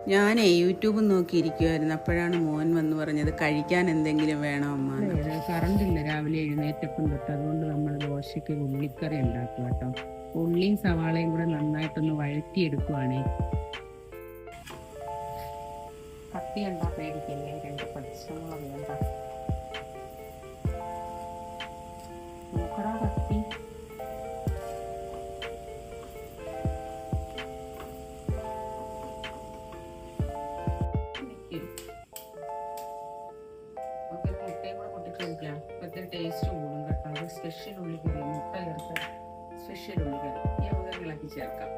ഞാനേ യൂട്യൂബ് നോക്കിയിരിക്കുമായിരുന്നു. അപ്പോഴാണ് മോൻ വന്ന് പറഞ്ഞത് കഴിക്കാൻ എന്തെങ്കിലും വേണം അമ്മ. കറണ്ട് ഇല്ല രാവിലെ എഴുന്നേറ്റപ്പം തൊട്ട്. അതുകൊണ്ട് നമ്മൾ ദോശയ്ക്ക് ഉള്ളിക്കറി ഉണ്ടാക്കുക കേട്ടോ. ഉള്ളിയും സവാളയും കൂടെ നന്നായിട്ടൊന്ന് വഴറ്റിയെടുക്കുവാണേ. കത്തി കണ്ടാ പേടിക്കല്ലേ, 2 പച്ചമുളക് വേണ്ട. നോക്കടാ കത്തി. മുട്ടയും കൂടെ പൊട്ടിച്ചൊഴിക്കാം. ഇപ്പോഴത്തെ ടേസ്റ്റ് കൂടും കേട്ടോ. അത് സ്പെഷ്യൽ ഉള്ളിക്കറി, മുട്ട ചേർത്ത് സ്പെഷ്യൽ ഉള്ളിക്കറി. ഈ നമുക്ക് ഇളക്കി ചേർക്കാം.